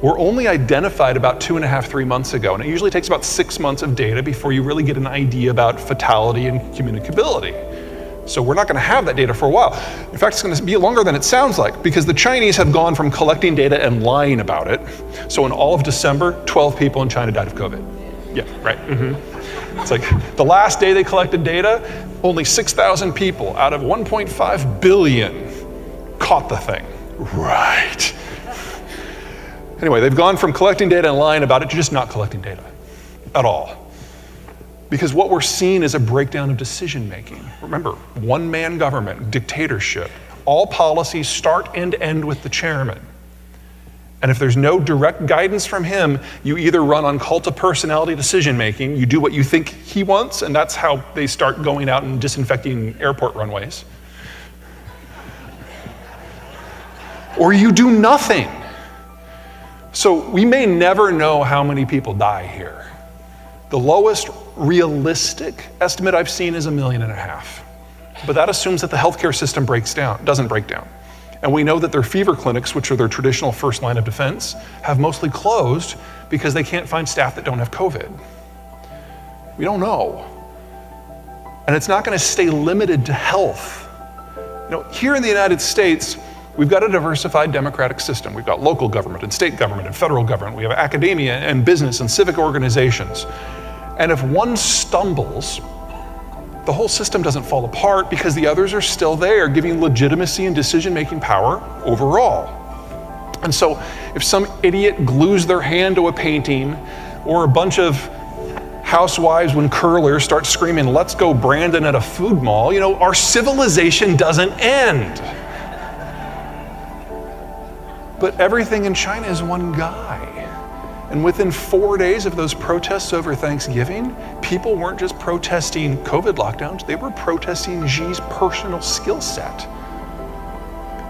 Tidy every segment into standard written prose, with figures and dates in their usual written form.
were only identified about 2.5, 3 months ago. And it usually takes about 6 months of data before you really get an idea about fatality and communicability. So we're not going to have that data for a while. In fact, it's going to be longer than it sounds like, because the Chinese have gone from collecting data and lying about it. So in all of December, 12 people in China died of COVID. Yeah, right. It's like the last day they collected data, only 6,000 people out of 1.5 billion caught the thing. Right. Anyway, they've gone from collecting data and lying about it to just not collecting data at all. Because what we're seeing is a breakdown of decision making. Remember, one-man government, dictatorship. All policies start and end with the chairman. And if there's no direct guidance from him, you either run on cult of personality decision making, you do what you think he wants, and that's how they start going out and disinfecting airport runways. Or you do nothing. So we may never know how many people die here. The lowest realistic estimate I've seen is 1.5 million. But that assumes that the healthcare system doesn't break down. And we know that their fever clinics, which are their traditional first line of defense, have mostly closed because they can't find staff that don't have COVID. We don't know. And it's not going to stay limited to health. Here in the United States, we've got a diversified democratic system. We've got local government and state government and federal government. We have academia and business and civic organizations. And if one stumbles, the whole system doesn't fall apart because the others are still there, giving legitimacy and decision-making power overall. And so if some idiot glues their hand to a painting, or a bunch of housewives when curlers start screaming, "Let's go Brandon" at a food mall, our civilization doesn't end. But everything in China is one guy. And within 4 days of those protests over Thanksgiving, people weren't just protesting COVID lockdowns, they were protesting Xi's personal skill set.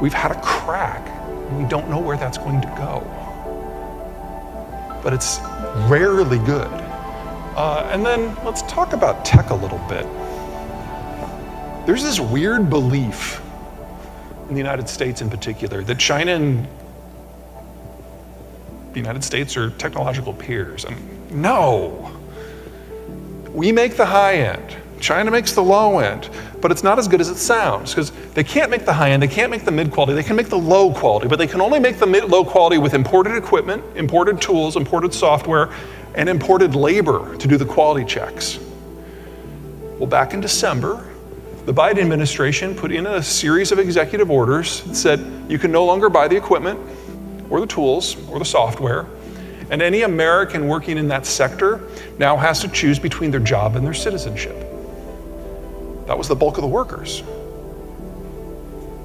We've had a crack, and we don't know where that's going to go. But it's rarely good. And then let's talk about tech a little bit. There's this weird belief in the United States in particular that China and the United States are technological peers. No. We make the high end. China makes the low end, but it's not as good as it sounds, because they can't make the high end, they can't make the mid quality, they can make the low quality, but they can only make the low quality with imported equipment, imported tools, imported software, and imported labor to do the quality checks. Well, back in December, the Biden administration put in a series of executive orders that said you can no longer buy the equipment or the tools or the software, and any American working in that sector now has to choose between their job and their citizenship. That was the bulk of the workers.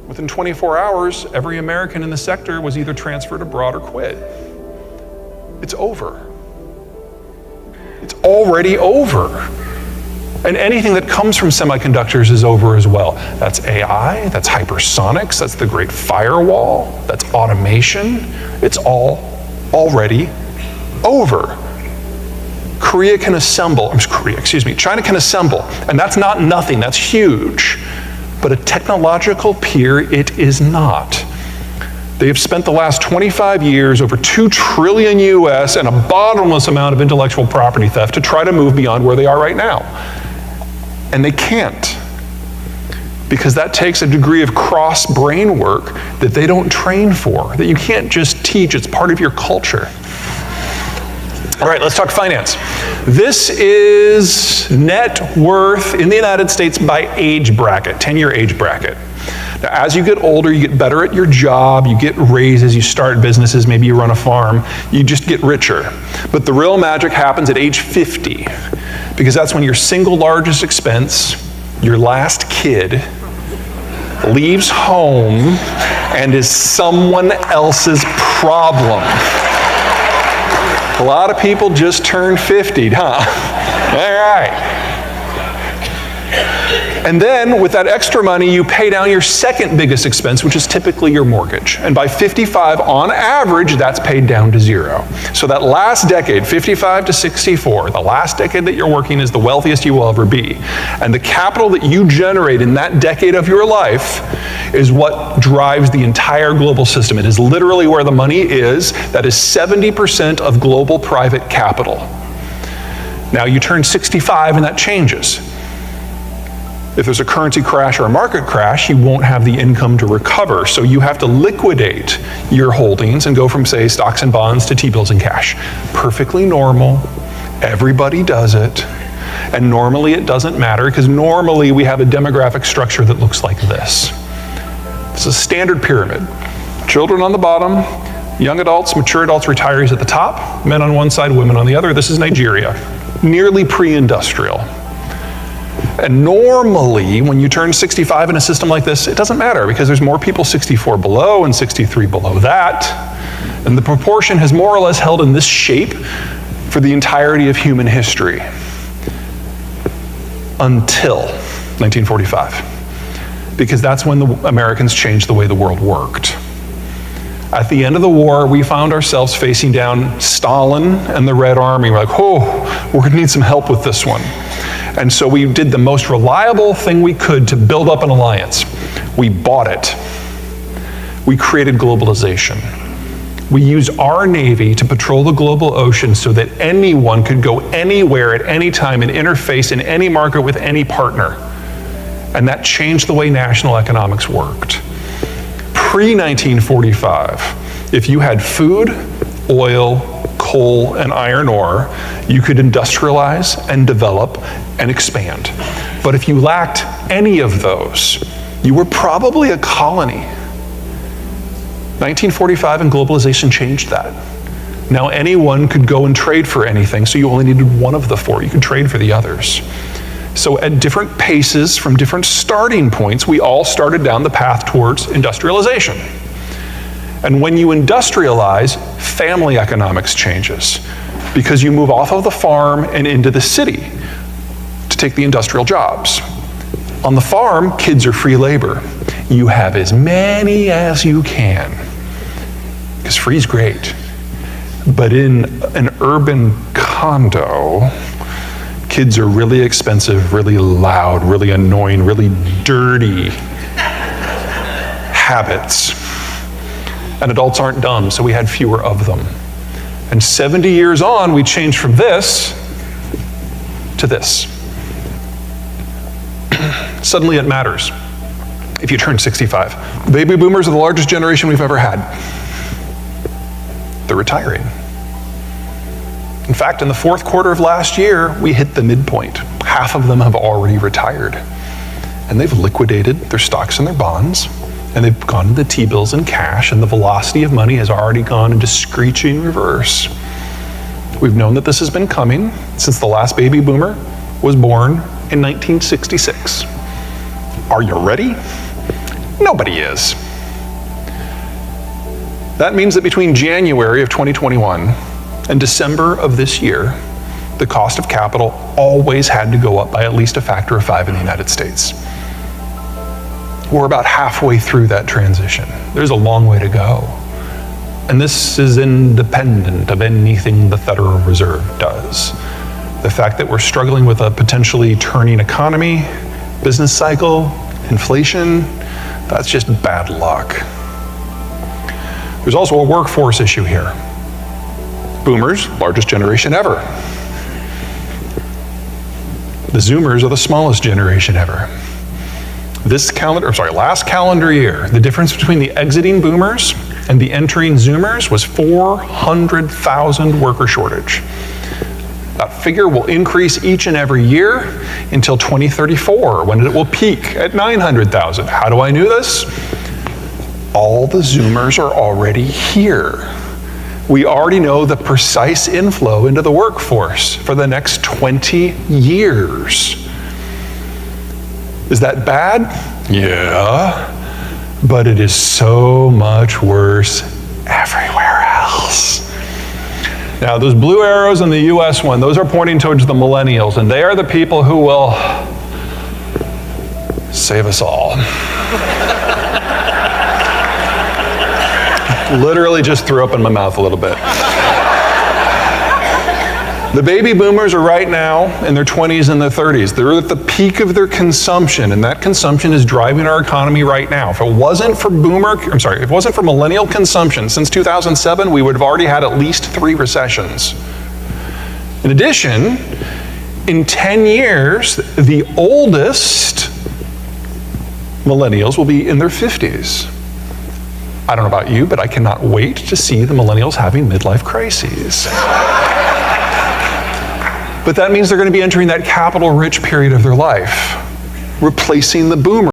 Within 24 hours, every American in the sector was either transferred abroad or quit. It's over. It's already over. And anything that comes from semiconductors is over as well. That's AI, that's hypersonics, that's the Great Firewall, that's automation. It's all already over. China can assemble, and that's not nothing, that's huge. But a technological peer, it is not. They have spent the last 25 years, over $2 trillion US, and a bottomless amount of intellectual property theft to try to move beyond where they are right now. And they can't, because that takes a degree of cross-brain work that they don't train for, that you can't just teach, it's part of your culture. All right, let's talk finance. This is net worth in the United States by age bracket, 10-year age bracket. Now, as you get older, you get better at your job, you get raises, you start businesses, maybe you run a farm, you just get richer. But the real magic happens at age 50, because that's when your single largest expense, your last kid, leaves home and is someone else's problem. A lot of people just turned 50, huh? All right. And then with that extra money, you pay down your second biggest expense, which is typically your mortgage. And by 55, on average, that's paid down to zero. So that last decade, 55 to 64, the last decade that you're working is the wealthiest you will ever be. And the capital that you generate in that decade of your life is what drives the entire global system. It is literally where the money is. That is 70% of global private capital. Now you turn 65 and that changes. If there's a currency crash or a market crash, you won't have the income to recover. So you have to liquidate your holdings and go from, say, stocks and bonds to T-bills and cash. Perfectly normal. Everybody does it. And normally it doesn't matter, because normally we have a demographic structure that looks like this. It's a standard pyramid. Children on the bottom, young adults, mature adults, retirees at the top, men on one side, women on the other. This is Nigeria, nearly pre-industrial. And normally, when you turn 65 in a system like this, it doesn't matter, because there's more people 64 below and 63 below that. And the proportion has more or less held in this shape for the entirety of human history. Until 1945. Because that's when the Americans changed the way the world worked. At the end of the war, we found ourselves facing down Stalin and the Red Army. We're like, oh, we're gonna need some help with this one. And so we did the most reliable thing we could to build up an alliance. We bought it. We created globalization. We used our Navy to patrol the global ocean so that anyone could go anywhere at any time and interface in any market with any partner. And that changed the way national economics worked. Pre-1945, if you had food, oil, coal, and iron ore, you could industrialize and develop and expand. But if you lacked any of those, you were probably a colony. 1945 and globalization changed that. Now anyone could go and trade for anything, so you only needed one of the four. You could trade for the others. So at different paces, from different starting points, we all started down the path towards industrialization. And when you industrialize, family economics changes, because you move off of the farm and into the city to take the industrial jobs. On the farm, kids are free labor. You have as many as you can, because free is great. But in an urban condo, kids are really expensive, really loud, really annoying, really dirty habits. And adults aren't dumb, so we had fewer of them. And 70 years on, we changed from this to this. Suddenly it matters if you turn 65. Baby boomers are the largest generation we've ever had. They're retiring. In fact, in the fourth quarter of last year, we hit the midpoint. Half of them have already retired. And they've liquidated their stocks and their bonds, and they've gone into T-bills and cash, and the velocity of money has already gone into screeching reverse. We've known that this has been coming since the last baby boomer was born in 1966. Are you ready? Nobody is. That means that between January of 2021 and December of this year, the cost of capital always had to go up by at least a factor of 5 in the United States. We're about halfway through that transition. There's a long way to go. And this is independent of anything the Federal Reserve does. The fact that we're struggling with a potentially turning economy, business cycle, inflation, that's just bad luck. There's also a workforce issue here. Boomers, largest generation ever. The Zoomers are the smallest generation ever. Last calendar year, the difference between the exiting boomers and the entering Zoomers was 400,000 worker shortage. That figure will increase each and every year until 2034, when it will peak at 900,000. How do I know this? All the Zoomers are already here. We already know the precise inflow into the workforce for the next 20 years. Is that bad? Yeah, but it is so much worse everywhere else. Now, those blue arrows in the US one, those are pointing towards the millennials, and they are the people who will save us all. Literally just threw up in my mouth a little bit. The baby boomers are right now in their 20s and their 30s. They're at the peak of their consumption, and that consumption is driving our economy right now. If it wasn't for millennial consumption since 2007, we would have already had at least 3 recessions. In addition, in 10 years, the oldest millennials will be in their 50s. I don't know about you, but I cannot wait to see the millennials having midlife crises. But that means they're going to be entering that capital-rich period of their life, replacing the boomers.